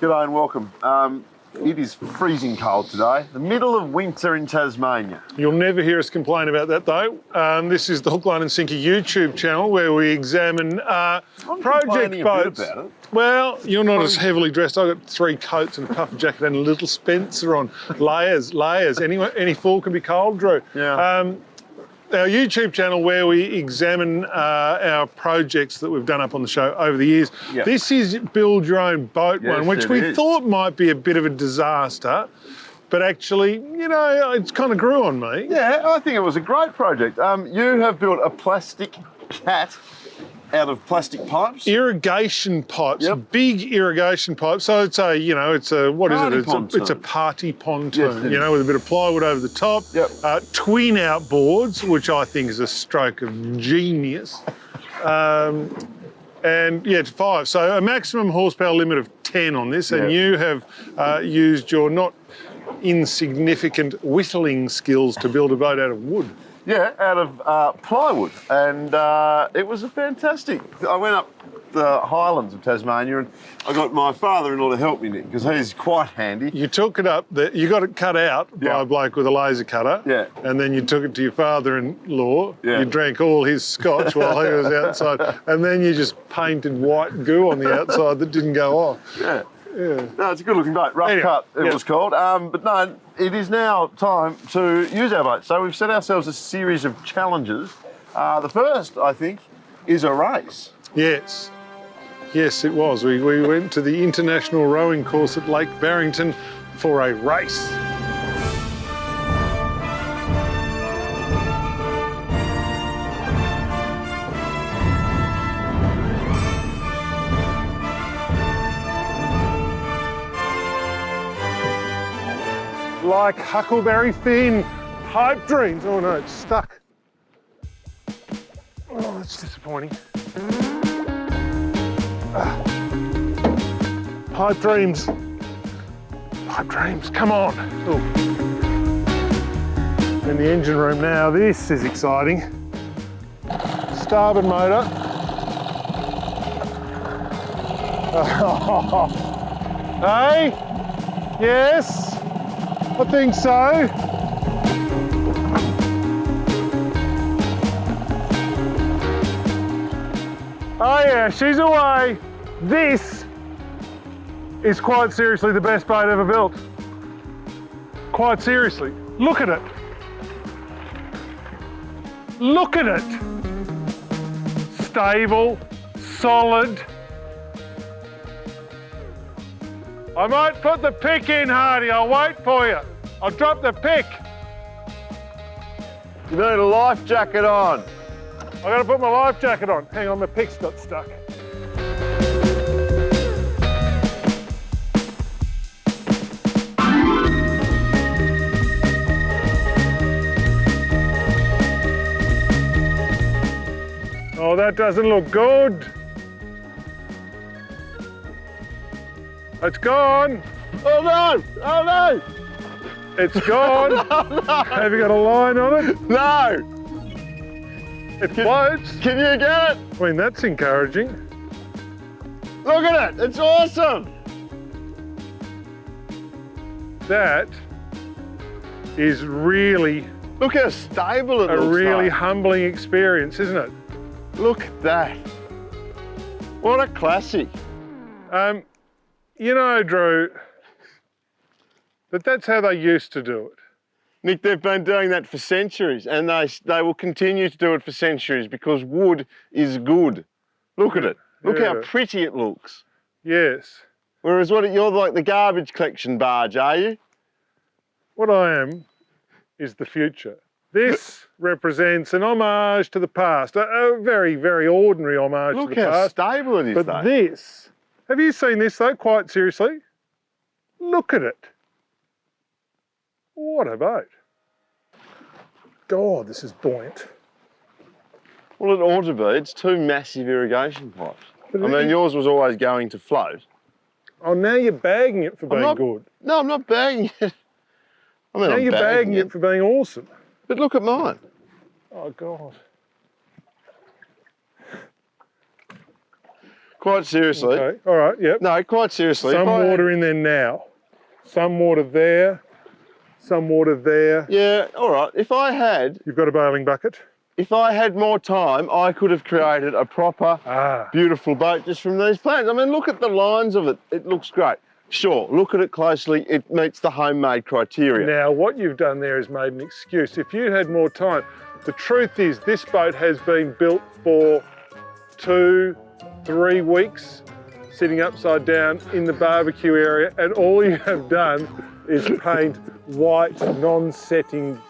G'day and welcome. It is freezing cold today, the middle of winter in Tasmania. You'll never hear us complain about that though. This is the Hook, Line and Sinker YouTube channel where we examine project boats. A bit about it. Well, you're not as heavily dressed. I've got 3 coats and a puffer jacket and a little Spencer on. Layers. Any fool can be cold, Drew. Yeah. Our YouTube channel where we examine our projects that we've done up on the show over the years. Yep. This is build your own boat one, which we thought might be a bit of a disaster, but actually, you know, it's kind of grew on me. Yeah, I think it was a great project. You have built a plastic cat out of plastic pipes. Irrigation pipes, Yep. big irrigation pipes. So it's a, you know, it's a, what is Party it? pontoon. It's a party pontoon, Yes, it you know, is. with a bit of plywood over the top. Yep. Twin outboards, which I think is a stroke of genius. And yeah, it's 5. So a maximum horsepower limit of 10 on this. And Yeah. you have used your not insignificant whittling skills to build a boat out of wood. Yeah, out of plywood, and it was a fantastic. I went up the highlands of Tasmania and I got my father-in-law to help me, Nick, because he's quite handy. You took it up, you got it cut out by a bloke with a laser cutter, and then you took it to your father-in-law, you drank all his scotch while he was outside, and then you just painted white goo on the outside that didn't go off. Yeah. No, it's a good looking boat. Rough cut, it was called. But no, it is now time to use our boat. So we've set ourselves a series of challenges. The first, I think, is a race. Yes. Yes, it was. We went to the international rowing course at Lake Barrington for a race. Like Huckleberry Finn, pipe dreams. Oh no, it's stuck. Oh, that's disappointing. Pipe dreams. Pipe dreams, come on. Ooh. In the engine room now, this is exciting. Starboard motor. Hey? Yes? I think so. Oh yeah, she's away. This is quite seriously the best boat ever built. Quite seriously. Look at it. Look at it. Stable, solid. I might put the pick in, Hardy. I'll wait for you. I'll drop the pick. You need a life jacket on. I gotta put my life jacket on. Hang on, my pick's got stuck. Oh, that doesn't look good. It's gone. Oh no! Oh no! It's gone. No! Have you got a line on it? No! It floats. Can you get it? I mean, that's encouraging. Look at it! It's awesome! That is really Look how stable it looks. a really like. humbling experience, isn't it? Look at that. What a classic. You know, Drew, that's how they used to do it. Nick, they've been doing that for centuries, and they will continue to do it for centuries because wood is good. Look at it. Look how pretty it looks. Yes. Whereas you're like the garbage collection barge, are you? What I am is the future. This represents an homage to the past, a very, very ordinary homage to the past. Look how stable it is, But though. this, have you seen this though, quite seriously? Look at it. What a boat. God, this is buoyant. Well, it ought to be. It's 2 massive irrigation pipes. I mean, yours was always going to float. Oh, now you're bagging it for being good. No, I'm not bagging it. I mean, Now you're bagging it for being awesome. But look at mine. Oh, God. quite seriously. Okay, all right, yep. No, quite seriously. Some water in there now. Some water there. Some water there. Yeah, all right. If I had... You've got a bailing bucket? If I had more time, I could have created a proper, beautiful boat just from these plans. I mean, look at the lines of it. It looks great. Sure, look at it closely. It meets the homemade criteria. Now, what you've done there is made an excuse. If you had more time, the truth is this boat has been built for 2-3 weeks, sitting upside down in the barbecue area, and all you have done is paint white, non-setting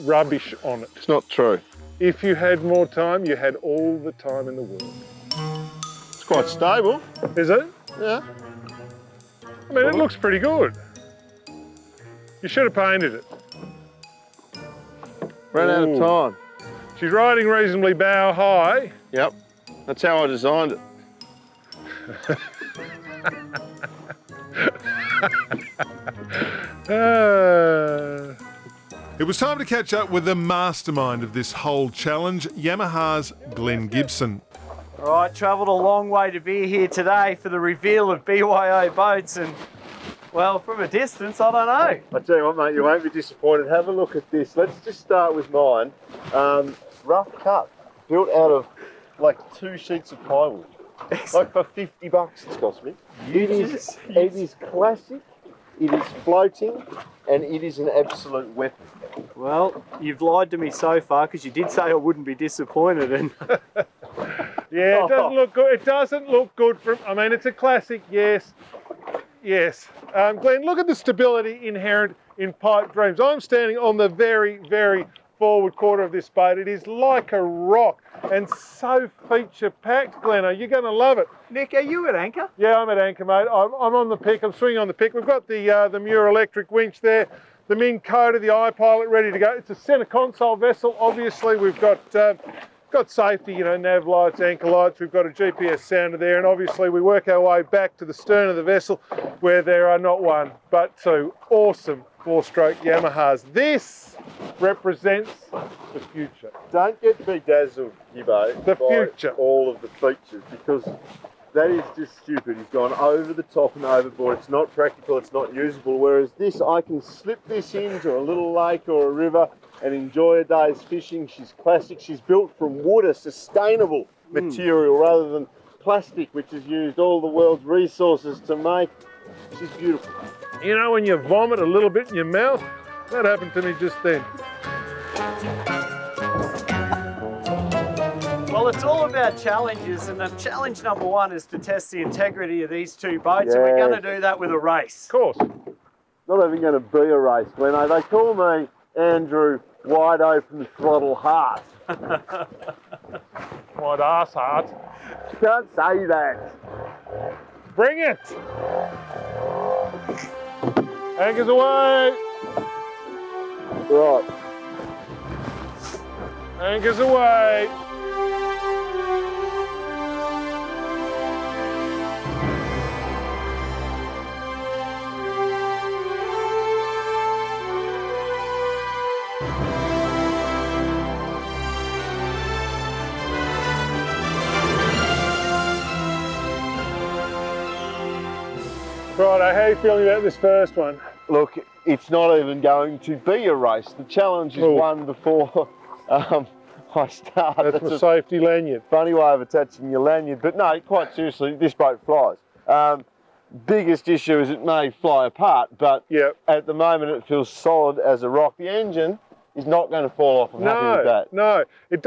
rubbish on it. It's not true. If you had more time, you had all the time in the world. It's quite stable. Is it? Yeah. I mean, it looks pretty good. You should have painted it. Ran out of time. She's riding reasonably bow high. Yep. That's how I designed it. It was time to catch up with the mastermind of this whole challenge, Yamaha's Glenn Gibson. All right, travelled a long way to be here today for the reveal of BYO boats, and well, from a distance, I don't know. I tell you what, mate, you won't be disappointed. Have a look at this. Let's just start with mine. Rough cut, built out of like 2 sheets of plywood. Like for $50 it's cost me. It is classic, it is floating, and it is an absolute weapon. Well, you've lied to me so far because you did say I wouldn't be disappointed, and yeah, it doesn't look good. It doesn't look good from. I mean, it's a classic, yes. Glenn, look at the stability inherent in pipe dreams. I'm standing on the very, very forward quarter of this boat. It is like a rock and so feature-packed, Glenn. You're going to love it. Nick, are you at anchor? Yeah, I'm at anchor, mate. I'm on the pick. I'm swinging on the pick. We've got the Muir electric winch there, the Ming Coda, the iPilot ready to go. It's a centre console vessel. Obviously, we've got safety, you know, nav lights, anchor lights. We've got a GPS sounder there, and obviously we work our way back to the stern of the vessel where there are not 1 but 2 awesome 4-stroke Yamahas. This represents the future. Don't get bedazzled, Gibbo, the by future. All of the features, because that is just stupid. He's gone over the top and overboard. It's not practical, it's not usable, whereas this, I can slip this into a little lake or a river and enjoy a day's fishing. She's classic. She's built from wood, a sustainable material, rather than plastic, which is used all the world's resources to make. She's beautiful. You know when you vomit a little bit in your mouth? That happened to me just then. Well, it's all about challenges, and challenge number 1 is to test the integrity of these 2 boats, and we're going to do that with a race. Of course. Not even going to be a race, Glenn. They call me Andrew Wide Open Throttle Heart. Wide ass heart. You can't say that. Bring it! Anchors away! Right. Anchors away! Right, how are you feeling about this first one? Look, it's not even going to be a race. The challenge is won before I start. That's my safety lanyard. Funny way of attaching your lanyard, but no, quite seriously, this boat flies. Biggest issue is it may fly apart, but at the moment it feels solid as a rock. The engine is not going to fall off. I'm happy with that. No, it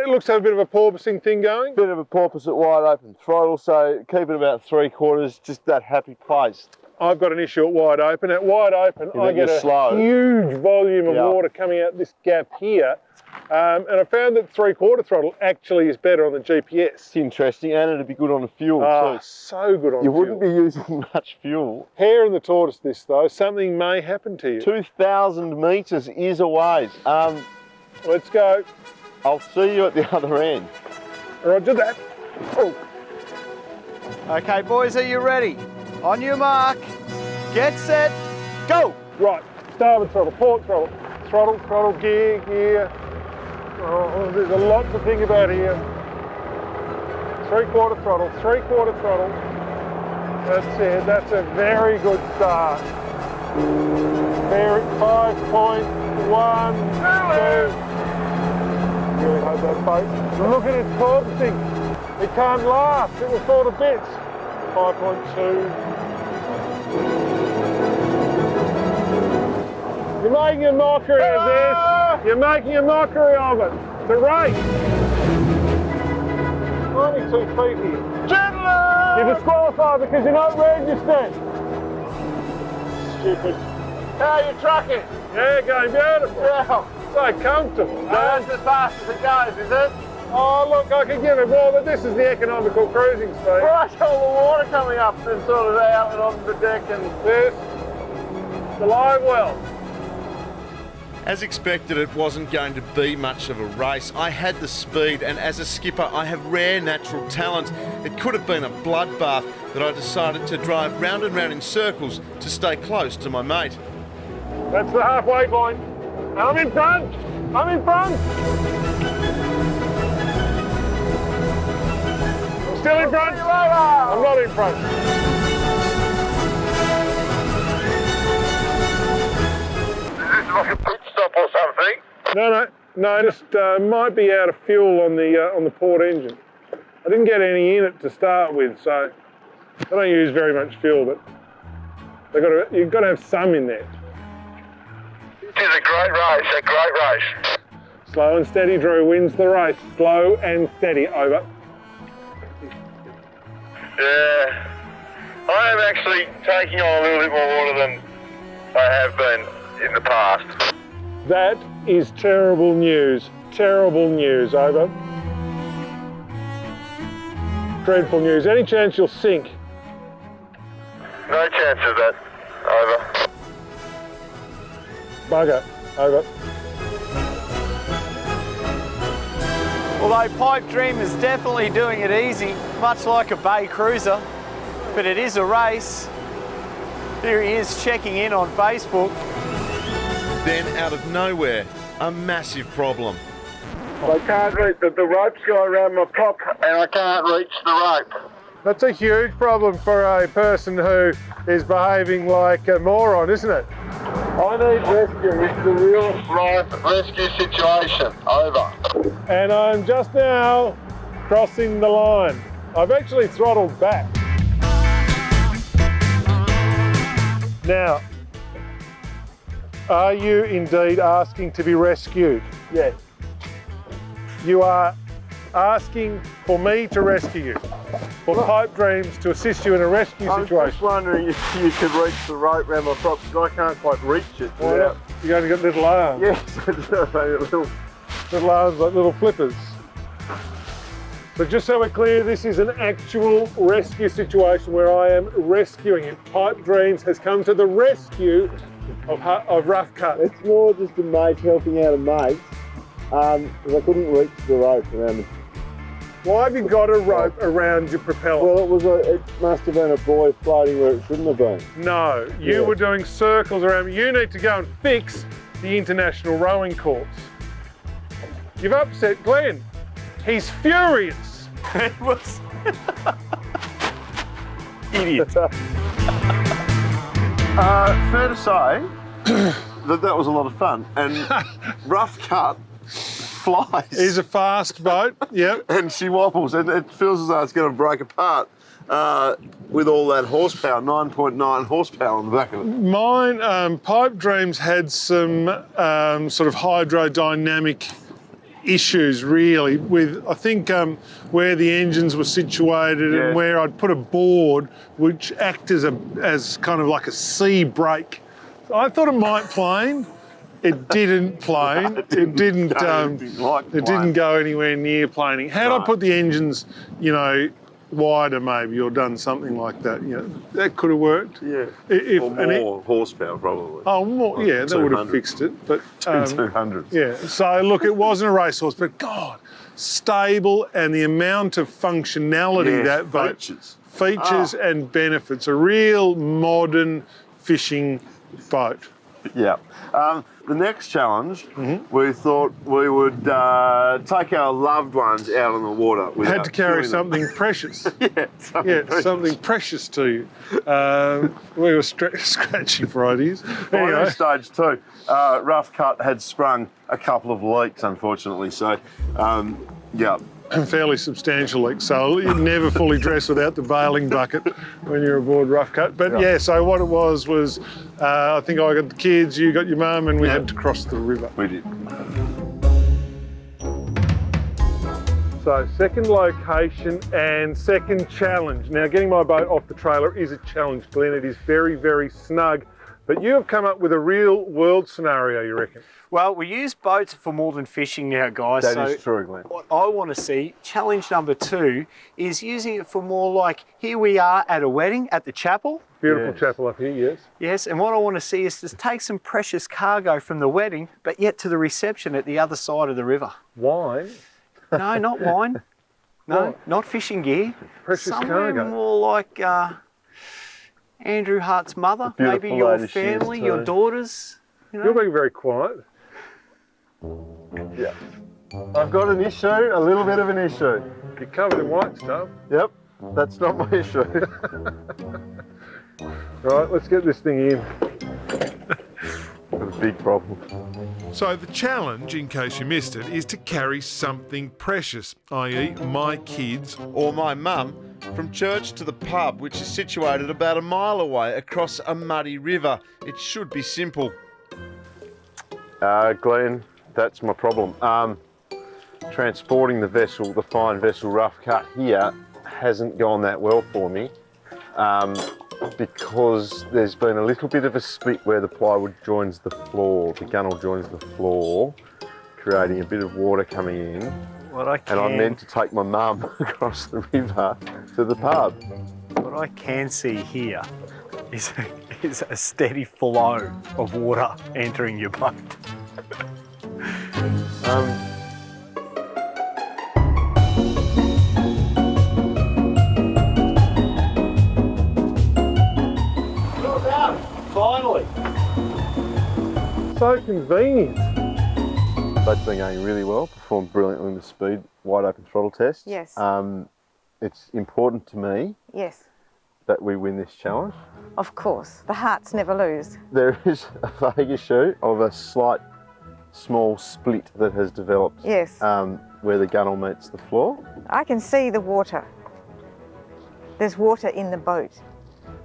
looks to have a bit of a porpoising thing going. Bit of a porpoise at wide open throttle, so keep it about 3/4, just that happy place. I've got an issue at wide open. At wide open, I get a huge volume of water coming out this gap here. And I found that 3/4 throttle actually is better on the GPS. It's interesting, and it'd be good on the fuel too. So good on You fuel. wouldn't be using much fuel. Hare and the tortoise this though, something may happen to you. 2,000 metres is a ways. Let's go. I'll see you at the other end. Roger that. Oh. Okay, boys, are you ready? On your mark, get set, go! Right, starboard throttle, port throttle, throttle, gear. Oh, there's a lot to think about here. 3/4 throttle, 3/4 throttle. That's it, that's a very good start. There at 5.12. Really hope that boat. Look at it porpoising. It can't last, it will fall to bits. 5.2. You're making a mockery of this. You're making a mockery of it. It's a race. 92 feet here. Gentlemen! You're disqualified because you're not registered. Stupid. How are you trucking? Yeah, going beautiful. Yeah. So comfortable. That's as fast as it goes, is it? Oh, look, I could give it more, but this is the economical cruising speed. Right, all the water coming up and sort of out and on the deck and This, the live well. As expected, it wasn't going to be much of a race. I had the speed, and as a skipper, I have rare natural talent. It could have been a bloodbath, but I decided to drive round and round in circles to stay close to my mate. That's the halfway point. I'm in front. I'm in front. I'm still in front. I'm not in front. like a pit stop or something. No, just might be out of fuel on the port engine. I didn't get any in it to start with, so they don't use very much fuel, but you've got to have some in there. It is a great race. Slow and steady, Drew wins the race. Slow and steady, over. Yeah, I am actually taking on a little bit more water than I have been in the past. That is terrible news. Terrible news, over. Dreadful news. Any chance you'll sink? No chance of that. Over. Bugger, over. Although Pipe Dream is definitely doing it easy, much like a bay cruiser, but it is a race. Here he is checking in on Facebook. Then out of nowhere, a massive problem. I can't reach the rope's going around my prop and I can't reach the rope. That's a huge problem for a person who is behaving like a moron, isn't it? I need rescue. It's a real life rescue situation. Over. And I'm just now crossing the line. I've actually throttled back. Now, are you indeed asking to be rescued? Yes. You are asking for me to rescue you, for Pipe Dreams to assist you in a rescue I was situation. just wondering if you could reach the rope around my prop because I can't quite reach it. Why not? You only got little arms. Yes, little. Little arms like little flippers. But just so we're clear, this is an actual rescue situation where I am rescuing it. Pipe Dreams has come to the rescue of Rough Cut. It's more just a mate helping out a mate, because I couldn't reach the rope around it. Why have you got a rope around your propeller? Well, it must have been a buoy floating where it shouldn't have been. No, you were doing circles around. You need to go and fix the international rowing course. You've upset Glenn. He's furious. It was... Idiot. Fair to say that was a lot of fun. And Rough Cut flies. He's a fast boat, yep. And she wobbles, and it feels as though it's going to break apart with all that horsepower, 9.9 horsepower on the back of it. Mine, Pipe Dreams had some sort of hydrodynamic issues really with, I think, where the engines were situated and where I'd put a board which acted as kind of like a sea brake. I thought it might plane. It didn't plane. It didn't go anywhere near planing. Had I put the engines, wider maybe, or done something like that, that could have worked. Yeah. Or more horsepower probably. Oh, more, yeah, that would have fixed it. But 200s. Yeah. So look, it wasn't a racehorse, but God, stable, and the amount of functionality that boat features and benefits. A real modern fishing boat. Yeah. The next challenge, we thought we would take our loved ones out on the water. Had to carry something precious. Something precious to you. We were scratchy for ideas. Anyway. Stage 2, Rough Cut had sprung a couple of leaks, unfortunately. So, yeah. Fairly substantial leak, so you never fully dress without the bailing bucket when you're aboard Rough Cut. But yeah, so what it was I think I got the kids, you got your mum, and we had to cross the river. We did. So second location and second challenge. Now getting my boat off the trailer is a challenge, Glenn. It is very, very snug. But you have come up with a real world scenario, you reckon? Well, we use boats for more than fishing now, guys. That is true, Glenn. What I want to see, challenge number 2, is using it for more like, here we are at a wedding at the chapel. Beautiful chapel up here, yes. Yes, and what I want to see is to take some precious cargo from the wedding, but yet to the reception at the other side of the river. Wine? No, not wine. No, not fishing gear. Precious Somewhere cargo. more like Andrew Hart's mother, maybe your family, your daughters. You know? You're being very quiet. Yeah. I've got an issue, a little bit of an issue. You're covered in white stuff. Yep, that's not my issue. Right, let's get this thing in. Got a big problem. So the challenge, in case you missed it, is to carry something precious, i.e. my kids Or my mum, from church to the pub, which is situated about a mile away across a muddy river. It should be simple. Glenn, that's my problem. Transporting the vessel, the fine vessel Rough Cut here, hasn't gone that well for me because there's been a little bit of a split where the plywood joins the floor, the gunnel joins the floor, creating a bit of water coming in. And I meant to take my mum across the river to the pub. What I can see here is a steady flow of water entering your boat. Finally. So convenient. Boat's been going really well, performed brilliantly in the speed wide open throttle test. Yes. It's important to me Yes, that we win this challenge. of course. The hearts never lose. There is a vague issue of a slight small split that has developed Yes. where the gunnel meets the floor. I can see the water. There's water in the boat.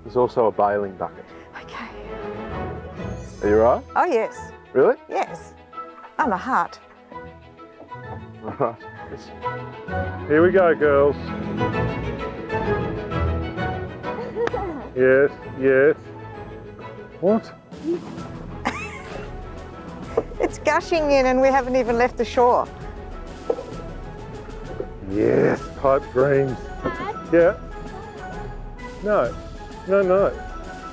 There's also a bailing bucket. Okay. Are you right? Oh, yes. Really? Yes. I'm a heart. Right. Here we go, girls. Yes, yes. What? It's gushing in and we haven't even left the shore. Yes, pipe dreams. Yeah. No. No, no.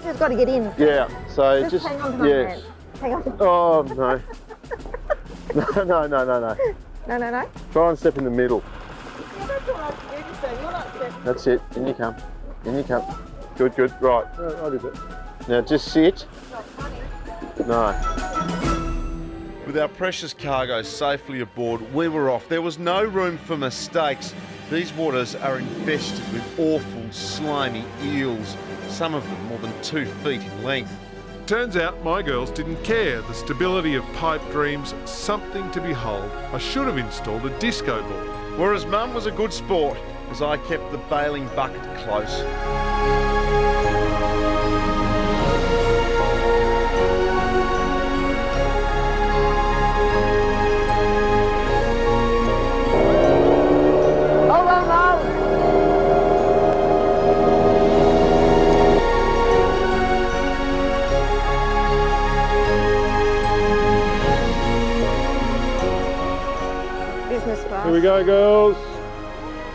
You've got to get in. Yeah, so just hang on to my yes. hand. Hang on. Oh, no. No. No, no, no. Try and step in the middle. Yeah, that's what I do, so you're not stepping. That's it. In you come. In you come. Good, good. Right. I did it. Now just sit. No. With our precious cargo safely aboard, we were off. There was no room for mistakes. These waters are infested with awful, slimy eels, some of them more than 2 feet in length. Turns out my girls didn't care. The stability of pipe dreams, something to behold. I should have installed a disco ball. Whereas Mum was a good sport, as I kept the bailing bucket close. Here we go, girls.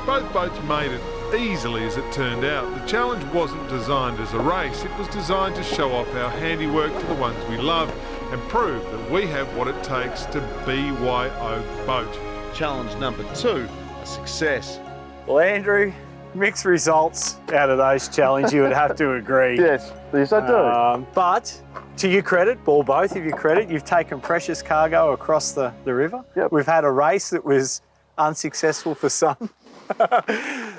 Both boats made it easily as it turned out. The challenge wasn't designed as a race, it was designed to show off our handiwork to the ones we love and prove that we have what it takes to BYO boat. Challenge number 2, a success. Well, Andrew, mixed results out of those challenges, you would have to agree. Yes, I do. But to your credit, or both of your credit, you've taken precious cargo across the river. Yep. We've had a race that was unsuccessful for some.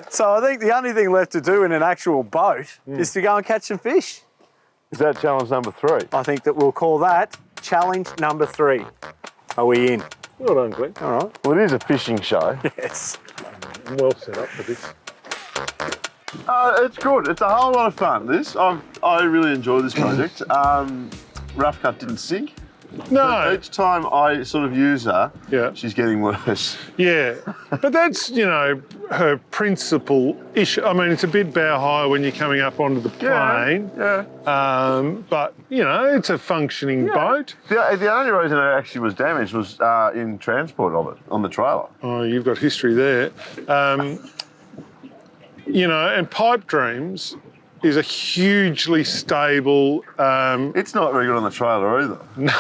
So I think the only thing left to do in an actual boat is to go and catch some fish. Is that challenge number 3? I think that we'll call that challenge number 3. Are we in? Well done, Glenn. All right. Well, it is a fishing show. Yes. I'm well set up for this. It's good. It's a whole lot of fun, this. I really enjoy this project. Rough cut didn't sink. No. Each time I sort of use her, Yeah. she's getting worse. Yeah, but that's, you know, her principal issue. I mean, it's a bit bow high when you're coming up onto the plane. Yeah. But, you know, it's a functioning boat. The only reason it actually was damaged was in transport of it, on the trailer. Oh, you've got history there. You know, and Pipe Dreams is a hugely stable... It's not very good on the trailer either. No,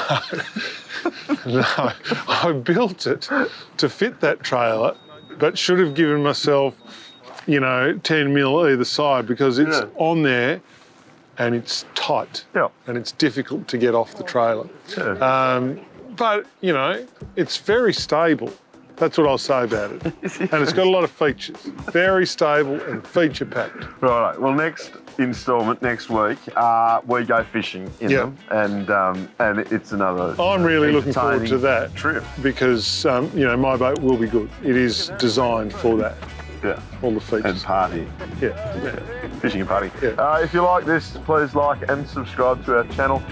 I built it to fit that trailer, but should have given myself, you know, 10 mil either side because it's on there and it's tight and it's difficult to get off the trailer. Yeah. But, you know, it's very stable. That's what I'll say about it. And it's got a lot of features. Very stable and feature-packed. Right. Well, next instalment next week, we go fishing in them, and it's another. I'm really looking forward to that trip because you know, my boat will be good. It is designed for that. Yeah. All the features. And partying. Yeah. Fishing and partying. Yeah. If you like this, please like and subscribe to our channel.